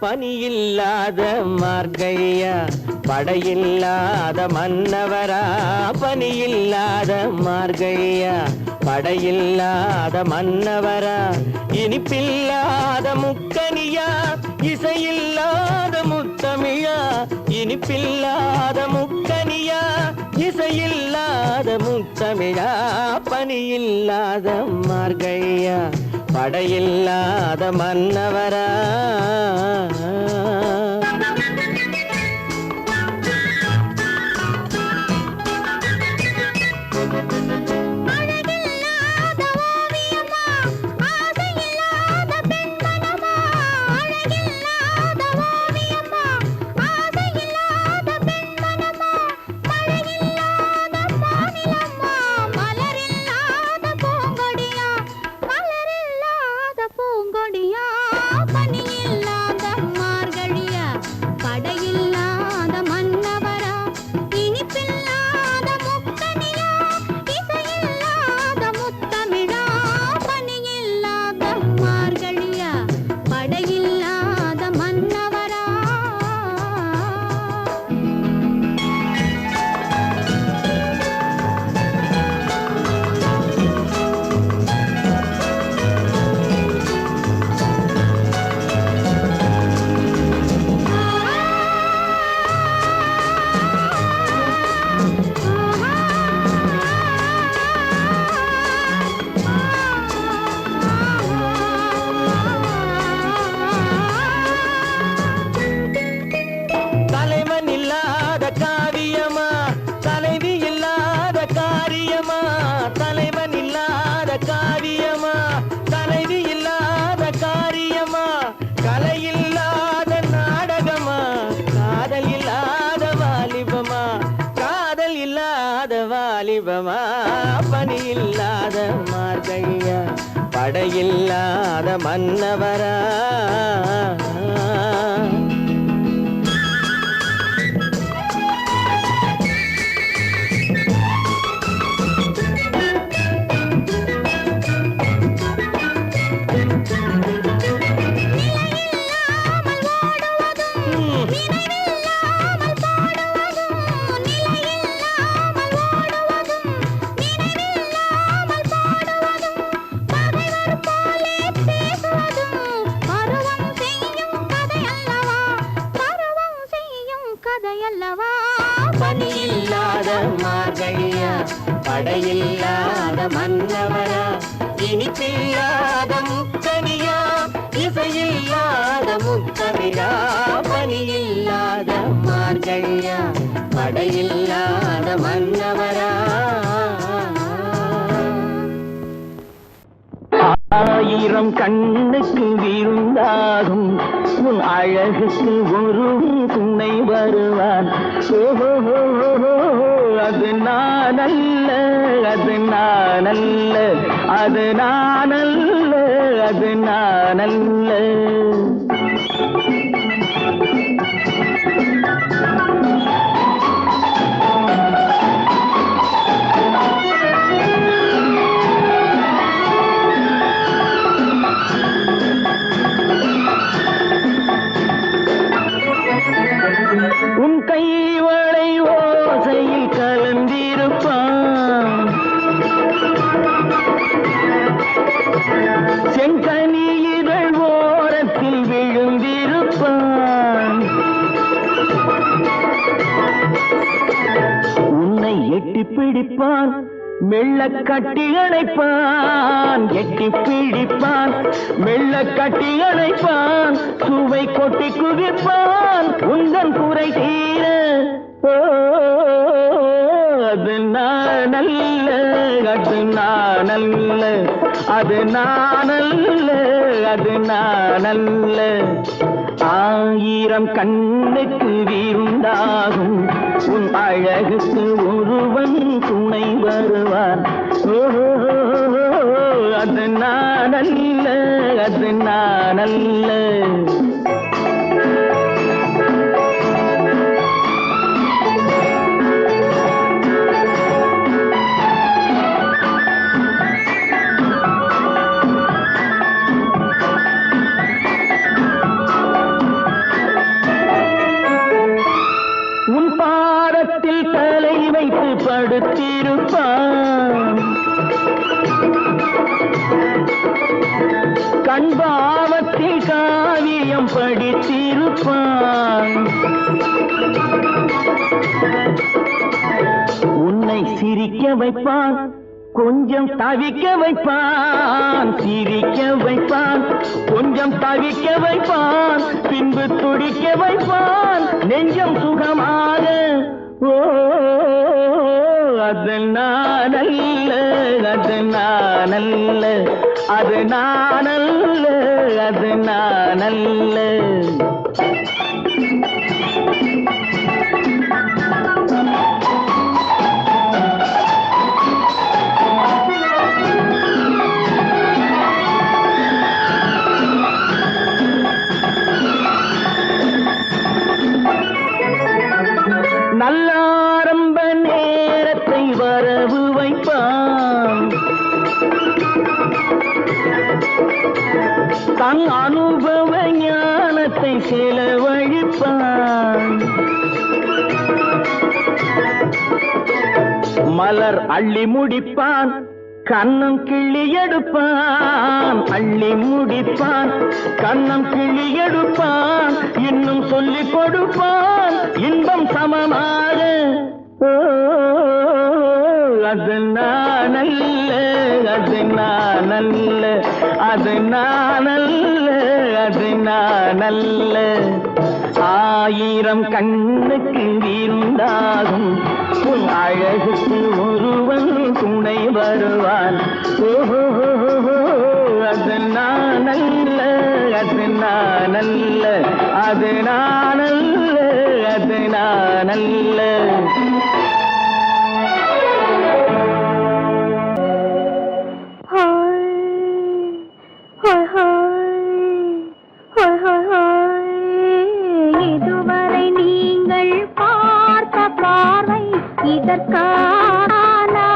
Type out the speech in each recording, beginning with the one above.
பனியில்லாத மார்கழியா படையில்லாத மன்னவரா பனியில்லாத மார்கழியா படையில்லாத மன்னவரா இனிப்பில்லாத முக்கனியா இசையில்லாத முத்தமிழா இனிப்பில்லாத முக்கனியா இசையில்லாத முத்தமிழா பனியில்லாத மார்கழியா படையில்லாத மன்னவரா பனியில்லாத மார்கழியா படையில்லாத மன்னவரா பனியில்லாத மார்கழியா படையில்லாத மன்னவரா இனிப்பில்லாத முக்கனியா இசையில்லாத முத்தமிழா பனியில்லாத மார்கழியா படையில்லாத மன்னவரா ஆயிரம் கண்ணுக்கு விருந்தாகும் உன் அழகுக்கு ஒரு துணை வருவான் அது நானல்ல அது நானல்ல அது நானல்ல அது நானல்ல உன் கைவளை ஓசையில் கலந்திருப்பான் செங்கனியிதழ் ஓரத்தில் விழுந்திருப்பான் உன்னை எட்டி பிடிப்பான் மெல்ல கட்டி அணைப்பான் எட்டி பிடிப்பான் மெல்ல கட்டி அணைப்பான் சுவை கொட்டி குவிப்பான் உந்தன் குறை தீர அது நானல்ல அது நானல்ல அது நானல்ல அது நானல்ல ஆயிரம் கண்ணுக்கு விருந்தாகும் உன் அழகுக்கு ஒருவன் துணை வருவான் அது நானல்ல அது நானல்ல வைப்பான். உன்னை சிரிக்க வைப்பான், கொஞ்சம் தவிக்க வைப்பான். சிரிக்க வைப்பான், கொஞ்சம் தவிக்க வைப்பான், பின்பு துடிக்க வைப்பான் நெஞ்சம் சுகமாக. ஓ அது நானல்ல, அது நானல்ல, அது நானல்ல, அது நானல்ல. நல்ல ஆரம்ப நேரத்தை வரவு வைப்பான். தன் அனுபவ ஞானத்தை செலவழிப்பான். மலர் அள்ளி முடிப்பான், கண்ணம் கிள்ளி எடுப்பான். அள்ளி முடிப்பான், கண்ணம் கிள்ளி எடுப்பான், இன்னும் சொல்லிக் கொடுப்பான் இன்பம் சமமாக. ஓ அது நானல்ல, அது நானல்ல, அது நானல்ல, அது நானல்ல. ஆயிரம் கண்ணுக்கு இருந்தாகும், உன் அழகுக்கு ஒருவன் துணை வருவான். ஓஹோ அது நானல்ல, அது நானல்ல, அது நானல்ல, அது நானல்ல. இதுவரை நீங்கள் பார்த்த பார்வை இதற்கானா?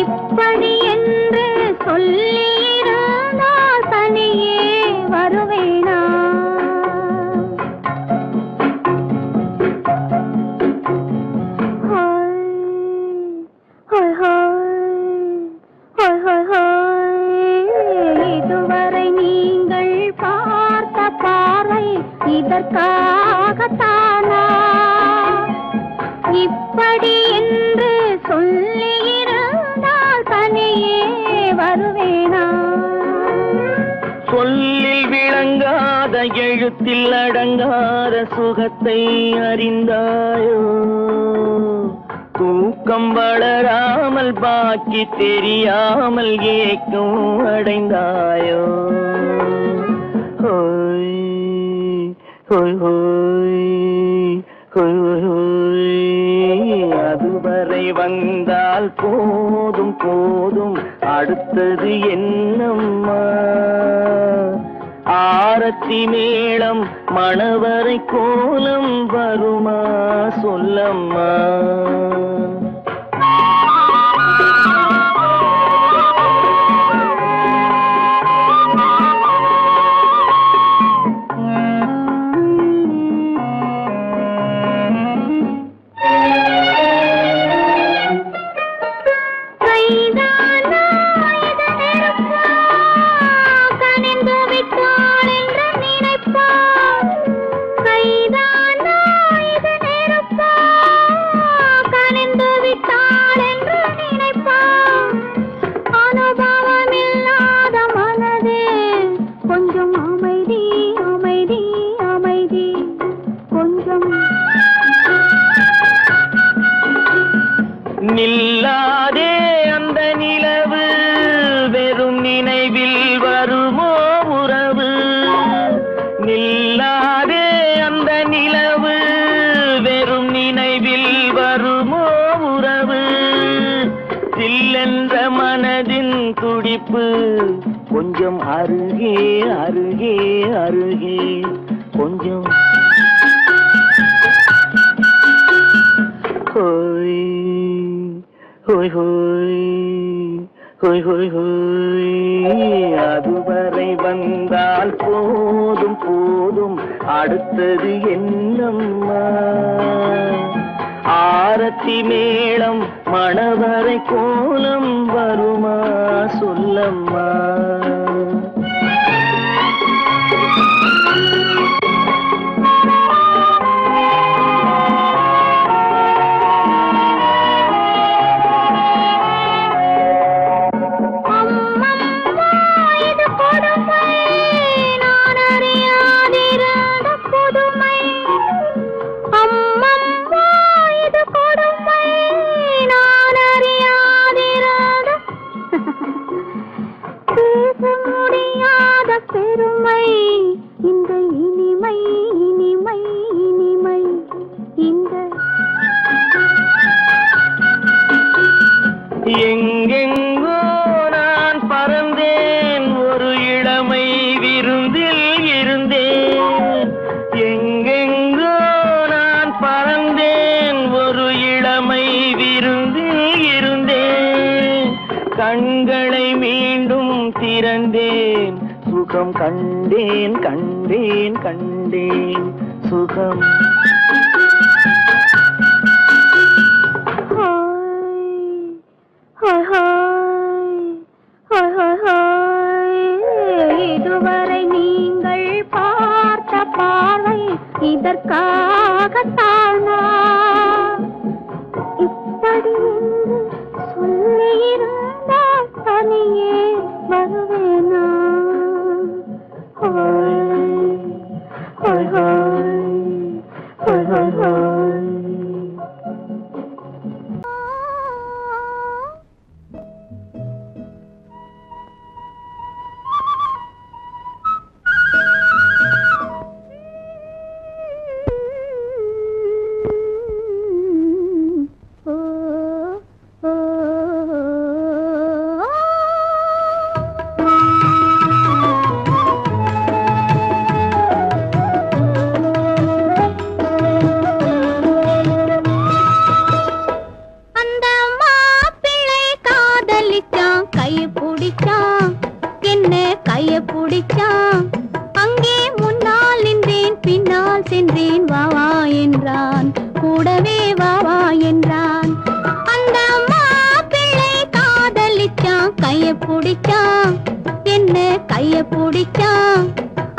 இப்படி என்று சொல்லியிருந்தால் தனியே வருவேனா? இதுவரை நீங்கள் பார்த்த பார்வை இதற்காகத்தானா? இப்படி என்று சொல்லியிருந்தால் தனியே வருவேனா? சொல்லில் விளங்காத எழுத்தில் அடங்காத சுகத்தை அறிந்தாயோ? தூக்கம் வளராமல் பாக்கி தெரியாமல் ஏக்கம் அடைந்தாயோ? ஹோய் ஹோய் ஹோய் ஹோய் ஹோய். அதுவரை வந்தால் போதும் போதும், அடுத்தது என்னம்மா? ஆரத்தி மேளம் மணவரை கோலம் வருமா சொல்லம்மா? நில்லாதே அந்த நிலவு, வெறும் நினைவில் வருமோ உறவு? நில்லாதே அந்த நிலவு, வெறும் நினைவில் வருமோ உறவு? சில்லென்ற மனதின் துடிப்பு கொஞ்சம் அருகே அருகே அருகே கொஞ்சம். ஹோய் ஹோய் ஹோய் ஹோய் ஹோய் ஹோய். அதுவரை வந்தால் போதும் போதும், அடுத்தது என்னம்மா? ஆரத்தி மேளம் மணவரை கோலம் வருமா சொல்லம்மா? கண்களை மீண்டும் திறந்தேன் சுகம் கண்டேன் கண்டேன் கண்டேன் சுகம் இதுவரை நீங்கள் பார்த்த பார்வை இதற்காகத்தானா இப்படி சொல்லியிருந்தால் தனியே வருவேனா அங்கே முன்னால் நின்றேன் பின்னால் சென்றேன் வாவா என்றான் கூடவே வாவா என்றான் அந்த மாப்பிள்ளை காதலிச்சான் கைய பிடிச்சான் என்ன கைய பிடிச்சான்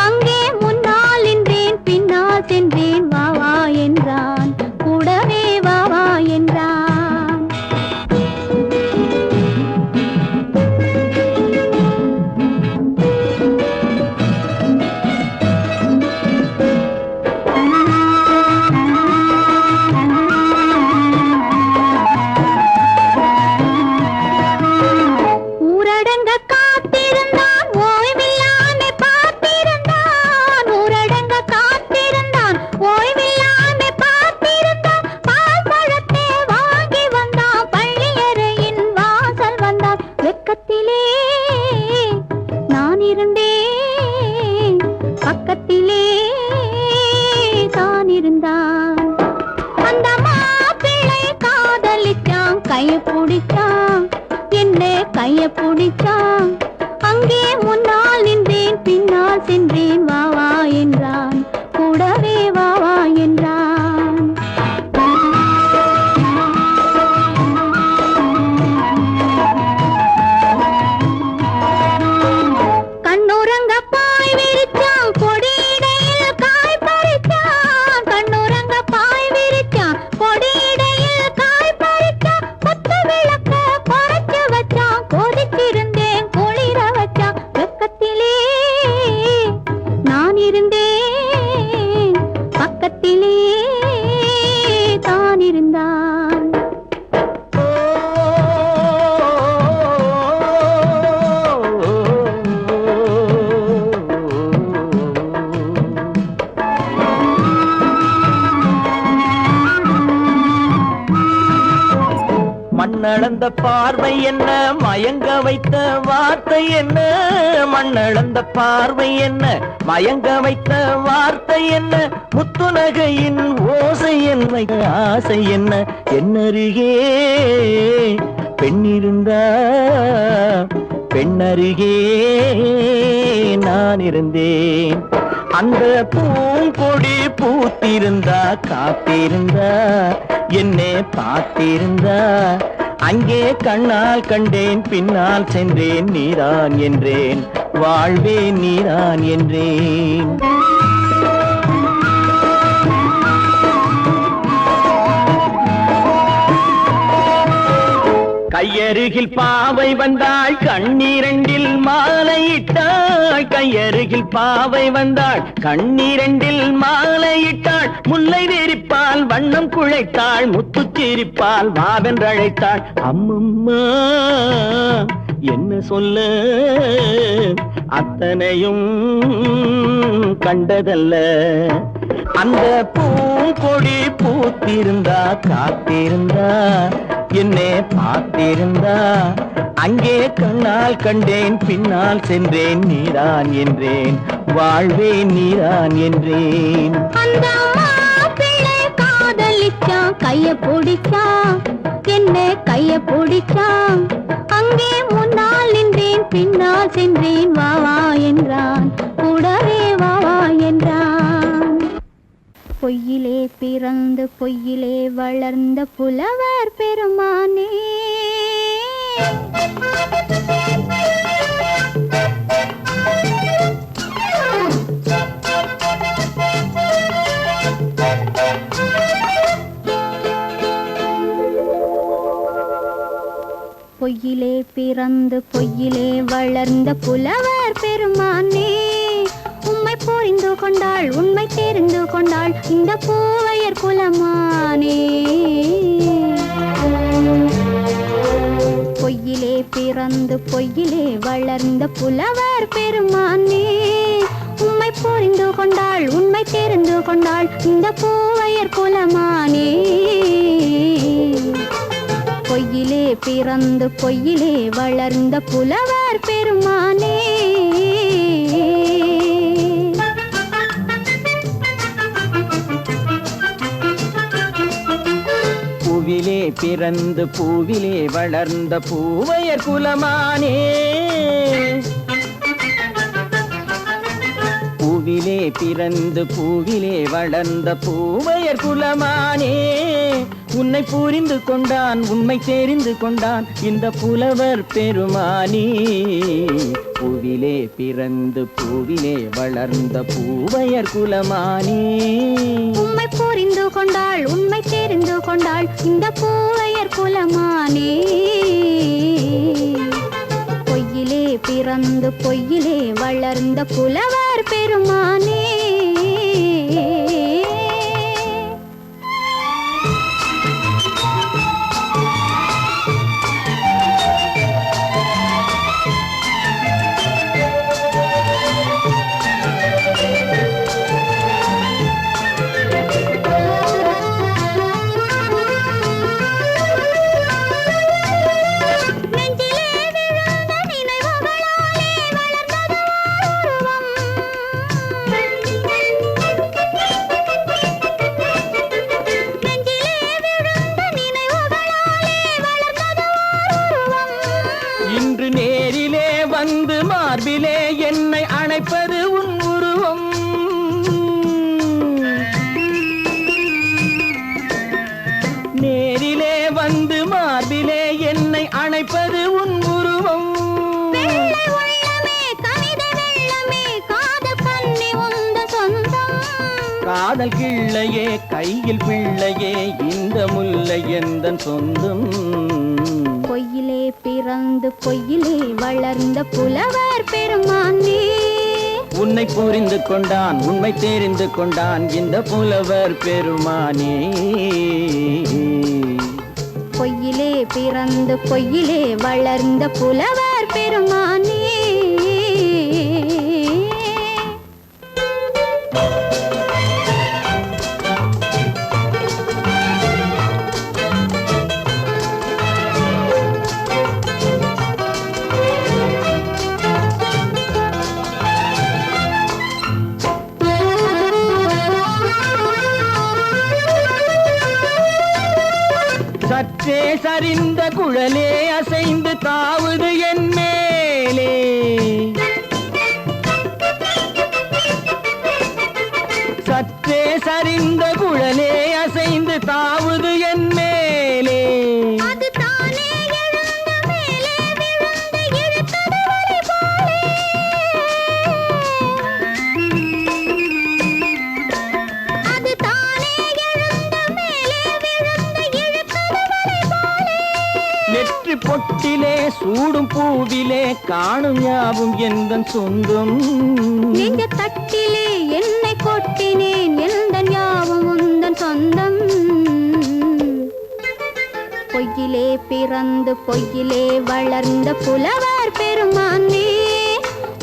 அங்கே முன்னால் நின்றேன் பின்னால் சென்றேன் வாவா என்றான் கூடவே வாவா என்றான் பக்கத்திலே தான் இருந்தான் அந்த மாப்பிள்ளை காதலிச்சான் கைய பிடிச்சான் என்ன கைய பிடிச்சான் அங்கே முன்னால் நின்றேன் பின்னால் சென்றேன் வாவா என்றான் கூடவே வாவா என்றான் கண்ணுறங்க பாய் விரிச்சான் கொடியிடையில் காய் பறிச்சான் கண்ணுறங்க பாய் விரிச்சான் கொடியிடையில் காய் பறிச்சான் பத்து விளக்க குறைச்சு வச்சான் கொதிச்சிருந்தேன் குளிர வச்சான் வெக்கத்திலே நான் இருந்தேன் பக்கத்திலே தான் இருந்தான் மண்ணளந்த பார்வை என்ன மயங்க வைத்த வார்த்தை என்ன மண்ணளந்த பார்வை என்ன மயங்க வைத்த வார்த்தை என்ன முத்துநகையின் ஓசை என்ன ஆசை என்ன என்னருகே பெண்ணிருந்தா பெண்ணருகே நான் இருந்தேன் அந்த பூங்கொடி பூத்திருந்தா காத்திருந்தா என்னை பார்த்திருந்தா அங்கே கண்ணால் கண்டேன் பின்னால் சென்றேன் நீதான் என்றேன் வாழ்வே நீதான் என்றேன் கையருகில் பாவை வந்தாள் கண்ணீரண்டில் மாலையிட்டாள் கையருகில் பாவை வந்தாள் கண்ணீரண்டில் மாலையிட்டாள் முல்லை வெறிப்பால் வண்ணம் குழைத்தாள் முத்து சிரிப்பால் வாவென்றழைத்தாள் அம்மம்மா என்ன சொல்ல அத்தனையும் கண்டதல்ல அந்த பூங்கொடி பூத்திருந்தா காத்திருந்தா என்னை பார்த்திருந்தா அங்கே கண்ணால் கண்டேன் பின்னால் சென்றேன் நீதான் என்றேன் வாழ்வே நீதான் என்றேன் அந்த மாப்பிள்ளை காதலிச்சான் கைய பிடிச்சான் என்ன கைய பிடிச்சான் அங்கே பின்னால் சென்றேன் வா வா என்றான், கூடவே வா வா என்றான். பொய்யிலே பிறந்து பொய்யிலே வளர்ந்த புலவர் பெருமானே, பொய்யிலே பிறந்து பொய்யிலே வளர்ந்த புலவர் பெருமானே, உம்மை புரிந்து கொண்டாள் உண்மை தெரிந்து கொண்டாள் இந்த பூவையர் குலமானே. பொய்யிலே பிறந்து பொய்யிலே வளர்ந்த புலவர் பெருமானே, உம்மை புரிந்து கொண்டாள் உண்மை தெரிந்து கொண்டாள் இந்த பூவையர் குலமானே. பொய்யிலே பிறந்து பொய்யிலே வளர்ந்த புலவர் பெருமானே. பூவிலே பிறந்து பூவிலே வளர்ந்த பூவையர் குலமானே, பூவிலே பிறந்து பூவிலே வளர்ந்த பூவையர் குலமானே, உன்னை புரிந்து கொண்டான் உண்மை தெரிந்து கொண்டான் இந்த புலவர் பெருமானே. பூவிலே பிறந்து பூவிலே வளர்ந்த பூவையர் குலமானே, உம்மை புரிந்து கொண்டாள் உண்மை தெரிந்து கொண்டாள் இந்த பூவையர் குலமானே. பொய்யிலே பிறந்து பொய்யிலே வளர்ந்த புலவர் பெருமானே. இன்று நேரிலே வந்து மார்பிலே என்னை அணைப்பது உன் உருவம், நேரிலே வந்து மார்பிலே என்னை அணைப்பது உன் உருவம். காதல் கிள்ளையே கையில் பிள்ளையே இந்த முல்லை எந்தன் சொந்தம். பொய்யிலே பிறந்து பொய்யிலே வளர்ந்த புலவர் பெருமானே, உன்னை புரிந்து கொண்டான் உண்மை தெரிந்து கொண்டான் இந்த புலவர் பெருமானே. பொய்யிலே பிறந்து பொய்யிலே வளர்ந்த புலவர் பெருமானே. சற்றே சரிந்த குழலே அசைந்து தாவுது என் மேலே, சற்றே சரிந்த குழலே அசைந்து தாவுது என் மேலே. அது தானே எழுந்த மேலே விழுந்து இழுத்தது வலி போலே, அது தானே எழுந்த மேலே விழுந்து இழுத்தது வலி போலே. நெற்றி பொட்டிலே சூடும் பூவிலே காணும் யாவும் எந்தன் சொந்தம், நெஞ்ச தட்டிலே என்னை கொட்டினேன் எந்தன் யாவும் உந்தன் சொந்தம். பொய்யிலே பிறந்து பொய்யிலே வளர்ந்த புலவர் பெருமானே,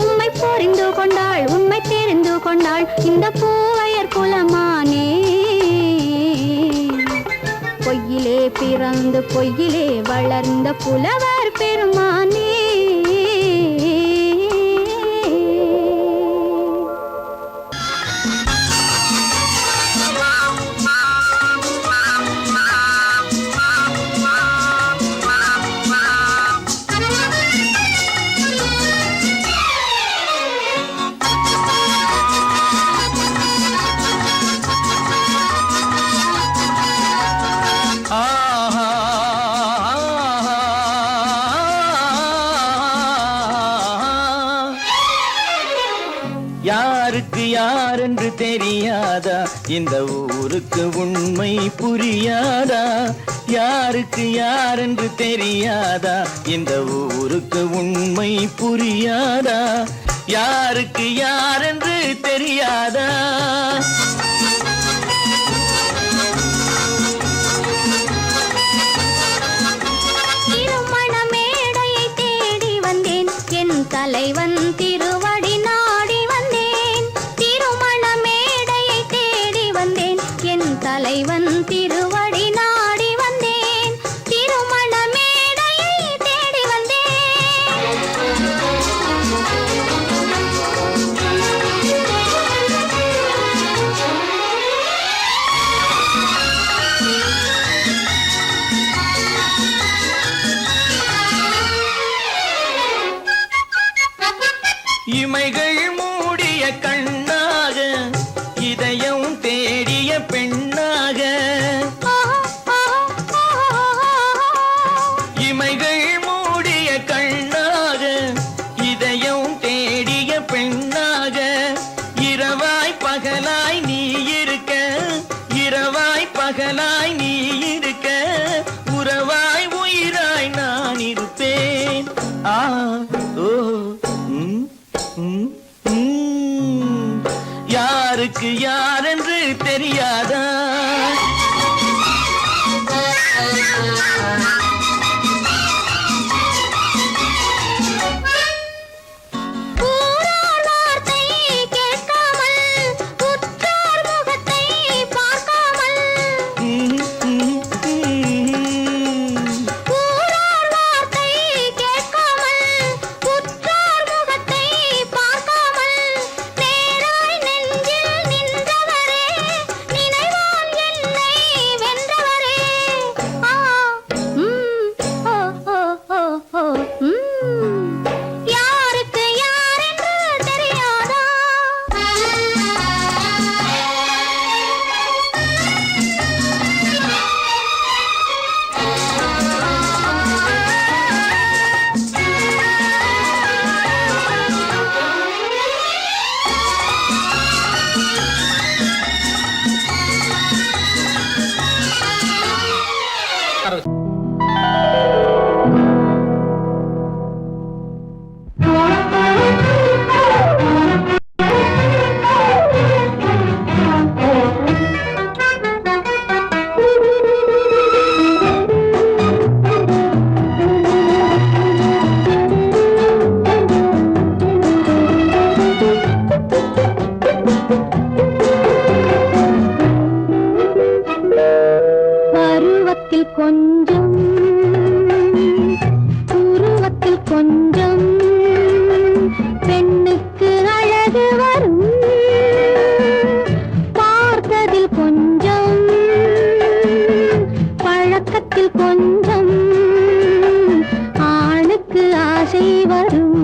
உம்மை புரிந்து கொண்டாள் உண்மை தெரிந்து கொண்டாள் இந்த பூவையர் குலமானே. பொய்யிலே பிறந்து பொய்யிலே வளர்ந்த புலவர் பெருமானே. யாருக்கு யாரென்று தெரியாதா இந்த ஊருக்கு உண்மை புரியாதா யாருக்கு யாரென்று தெரியாதா இந்த ஊருக்கு உண்மை புரியாதா யாருக்கு யாரென்று தெரியாதா தலைவன் திருவடி நாடி வந்தேன் திருமண மேடையை தேடி வந்தேன் என் தலைவன் திருவடி நாடி வந்தேன் திருமண மேடையை தேடி இமைகள் மூடிய கண்ணாக இதயம் தேடிய பெண்ணாக இமைகள் மூடிய கண்ணாக இதயம் தேடிய பெண்ணாக இரவாய் பகலாய் நீ இருக்க இரவாய் பகலாய் நீ இருக்க உறவாய் உயிராய் நான் இருப்பேன் ஆ ஓ யாருக்கு யாரென்று தெரியாதா கொஞ்சம் உருவத்தில் கொஞ்சம் பெண்ணுக்கு அழகு வரும் பார்த்ததில் கொஞ்சம் பழக்கத்தில் கொஞ்சம் ஆணுக்கு ஆசை வரும்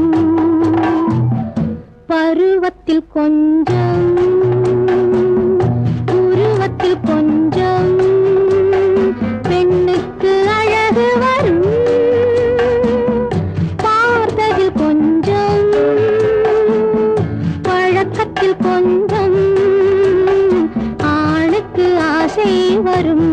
பருவத்தில் கொஞ்சம் உருவத்தில் கொஞ்சம் பெண்ணுக்கு அழகு வரும் பார்த்ததில் கொஞ்சம் பழக்கத்தில் கொஞ்சம் ஆணுக்கு ஆசை வரும்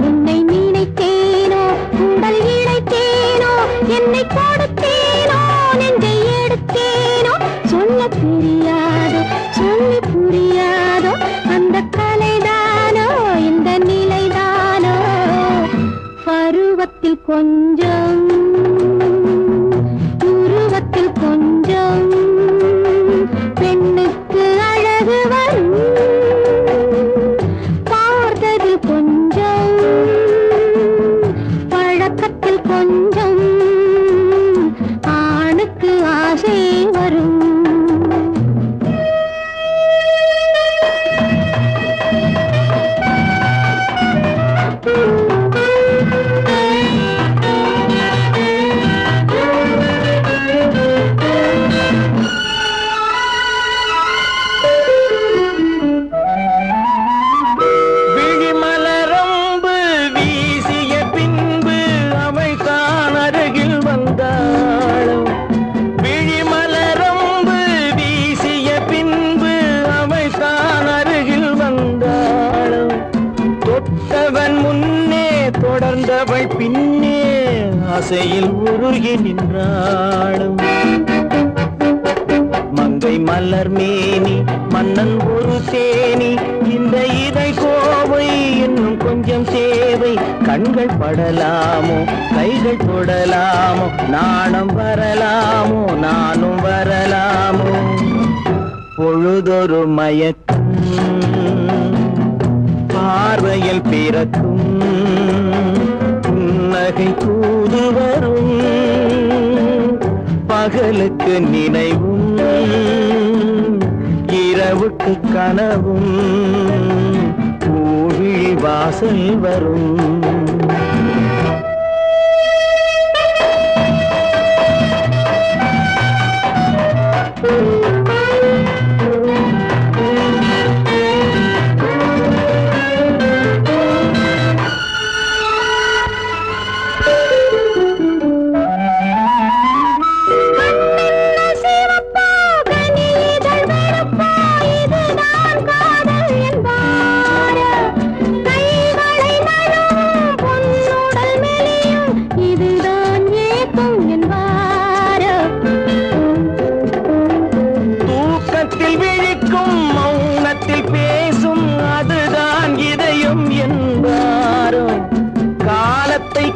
உன்னை நினைத்தேனோ உடல் இழைத்தேனோ என்னை கொடுத்தேனோ நெஞ்சை எடுத்தேனோ சொல்ல தெரியாதோ சொல்லி புரியாதோ அந்த கலைதானோ இந்த நிலைதானோ பருவத்தில் கொஞ்சம் உருவத்தில் கொஞ்சம் பெண்ணுக்கு அழகு வரும் பார்த்ததில் கொஞ்சம் பழக்கத்தில் கொஞ்சம் ஆணுக்கு ஆசை வரும் அவள் பின்னே ஆசையில் உருகி நின்றாளும். மங்கை மலர் மேனி மன்னன் ஒரு தேனி, இந்த இதழ் கோவை இன்னும் கொஞ்சம் தேவை. கண்கள் படலாமோ கைகள் தொடலாமோ, நாணம் வரலாமோ நானும் வரலாமோ. பொழுதொரு மயக்கம் பார்வையில் பிறக்கும், புன்னகை தூது வரும். பகலுக்கு நினைவும் இரவுக்கு கனவும், பூவிழி வாசல் வரும்.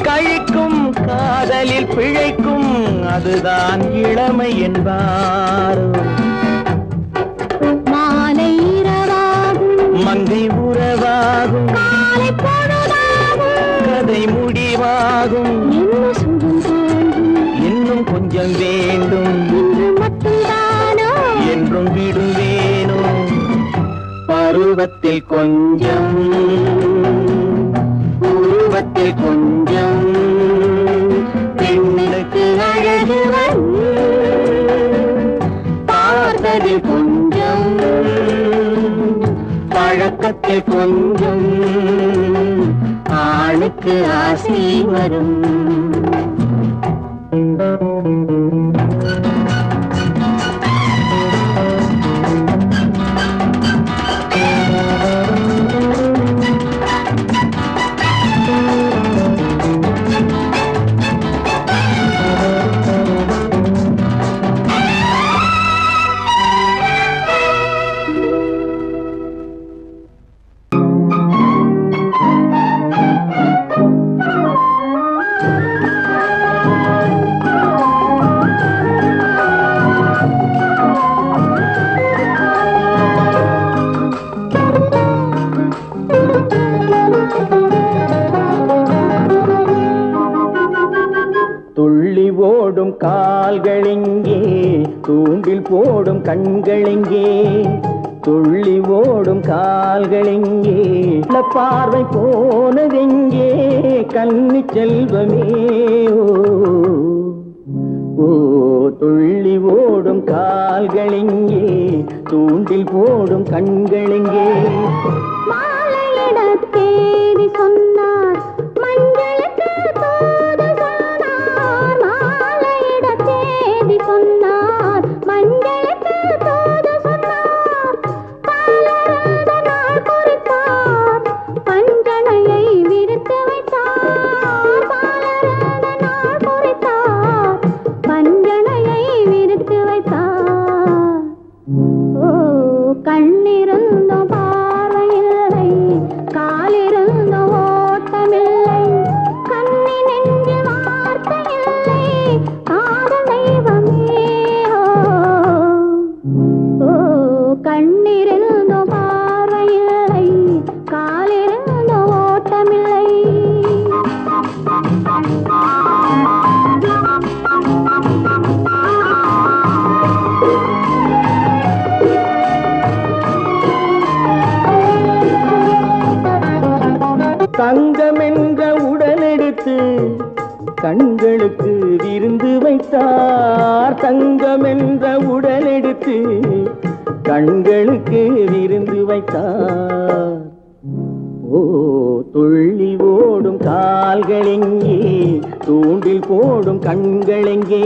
கழிக்கும் காதலில் பிழைக்கும், அதுதான் இளமை என்பாரோ. மாலை இரவாகும் மங்கை உறவாகும், காலை பொழுதாகும் கதை முடிவாகும். என்ன சுகம் தோன்றும் இன்னும் கொஞ்சம் வேண்டும், இன்று மட்டும்தானோ என்றும் விடுவேனோ. பருவத்தில் கொஞ்சம் உருவத்தில் கொஞ்சம், பெண்ணுக்கு அழகு வரும். பார்த்ததில் கொஞ்சம் பழக்கத்தில் கொஞ்சம், ஆணுக்கு ஆசை வரும். துள்ளி ஓடும் கால்களெங்கே, தூண்டில் போடும் கண்களெங்கே. துள்ளி ஓடும் கால்களெங்கே, பார்வை போனதெங்கே. கன்னி செல்வமே ஓ, துள்ளி ஓடும் கால்களெங்கே, தூண்டில் போடும் கண்களெங்கே. மாலையிட தேதி சொன்னார், மஞ்சளுக்கு தூது சொன்னார். மாலையிட தேதி சொன்னார், மஞ்சளுக்கு தூது சொன்னார். பாலருந்த நாள் குறித்தார், பஞ்சனையை விரித்து வைத்தார். பாலருந்த நாள் குறித்தார், பஞ்சனையை விரித்து வைத்தார். ஓ, கண்ணிருந்தும் பார்வையில்லை, காலிருந்தும் ஓட்டமில்லை. கண்ணி நெஞ்சில் வார்த்தையில்லை, காதல் தெய்வமே. ஓ, கண்ணிருந்தும் பார்வையில்லை, காலிருந்தும் ஓட்டமில்லை. தங்கம் என்ற உடலெடுத்து கண்களுக்கு விருந்து வைத்தார். தங்கம் என்ற உடலெடுத்து கண்களுக்கு விருந்து வைத்தார். ஓ, துள்ளி ஓடும் கால்களெங்கே, தூண்டில் போடும் கண்களெங்கே.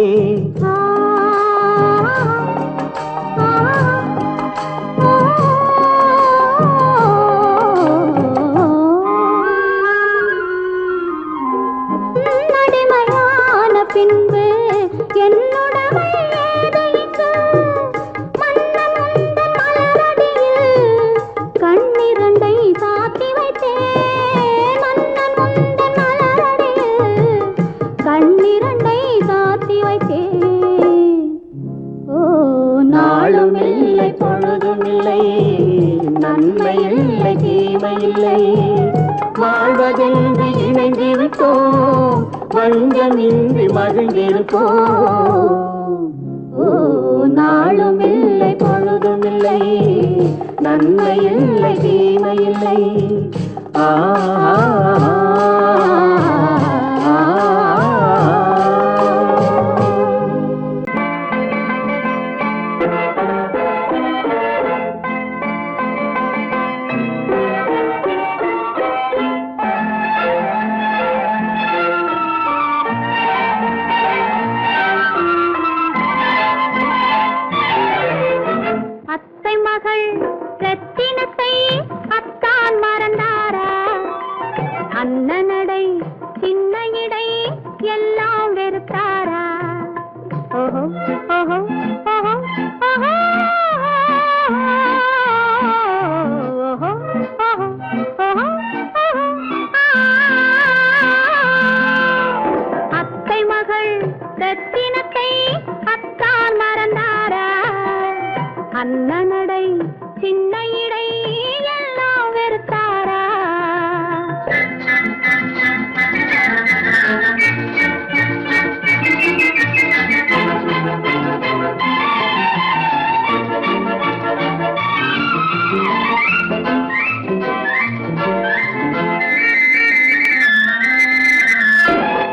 அடிமையான பின்பு என்னுடமை ஏது இங்கு மன்னன் உந்தன் மலரடியில் கண்ணிரண்டை சாத்தி வைத்தேன் மன்னன் உந்தன் மலரடியில் கண்ணிரண்டை சாத்தி வைத்தேன் ஓ நாளும் இல்லை பொழுதும் இல்லை நன்மை இல்லை தீமை இல்லை வாழ்வதென்று இணைந்து விட்டோம் வஞ்சமின்றி மகிழ்ந்திருப்போம் ஓ நாளும் இல்லை பொழுதும் இல்லை நன்மை இல்லை தீமை இல்லை ஆ ரத்தினத்தை அத்தான் மறந்தாரா அண்ணனடை சின்ன இடை எல்லாம் வெறுத்தாரா ஓஹோ ஓஹோ ஓஹோ ஓஹோ ஓஹோ ஓஹோ அத்தை மகள் ரத்தினத்தை அத்தான் மறந்தாரா அண்ணனடை சின்ன இடை எல்லாம் வெறுத்தாரா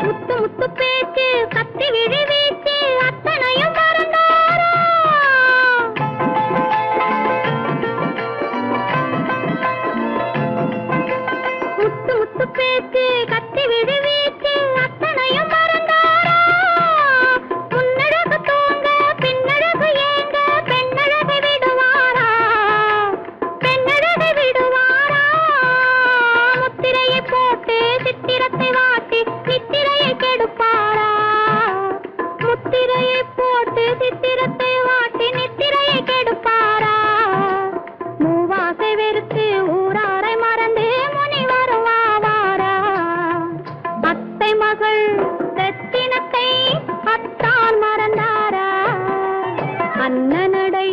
முத்து முத்து பேச்சு கத்தி விழி வீச்சு அத்தனையும் மறந்தாரா முத்து முத்து பேச்சு கத்தி விழி வீச்சு அத்தனையும் மறந்தாரா முன்னழகு தோங்க பின்னழகு ஏங்க பெண்ணழகு விடுவாரா பெண்ணழகு விடுவாரா முத்திரையை போட்டு சித்திரத்தை வாட்டி நித்திரையை கெடுப்பாரா முத்திரையை போட்டு சித்திரத்தை வாட்டி நித்திரையை கெடுப்பாரா மூவாசை வெறுத்து ஊராரை மறந்து முனி வருவாரா அத்தை மகள் ரத்தினத்தை அத்தான் மறந்தாரா அண்ணனடை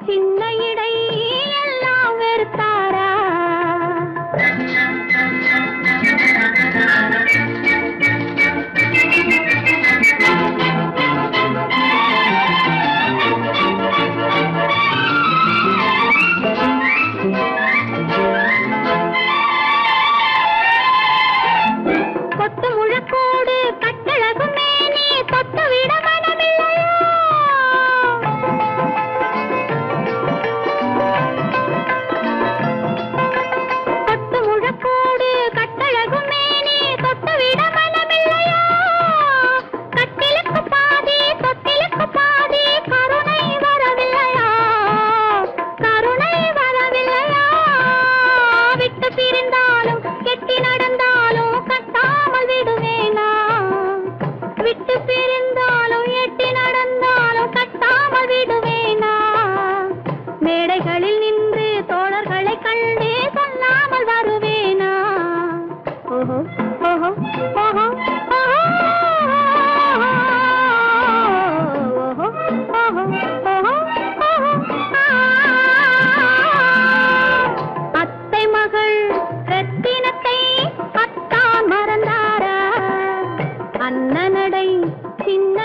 சின்ன இடை எல்லாம் வெறுத்தாரா கொத்து முழக்கோடு கட்டழகு மேனி தொட்டு விட மனமில்லையோ கொத்து முழக்கோடு கட்டழகு மேனி தொட்டு விட மனமில்லையோ கட்டிலுக்கு பாதி தொட்டிலுக்கு பாதி கருணை வரவில்லையா கருணை வரவில்லையா விட்டு பிரிந்தாலும் கெட்டி நடந்தாலும் கட்டாமல் விடுவேனா விட்டு பிரிந்தாலும் எட்டி நடந்தாலும் கட்டாமல் விடுவேனா மேடைகளில் நின்று தோழர்களை கண்டு சொல்லாமல் வருவேனா ஓஹோ ஓஹோ ஓஹோ ஓஹோ ஓஹோ ஓஹோ அத்தை மகள் ரத்தினத்தை அத்தான் மறந்தாரா அண்ணனடை சின்ன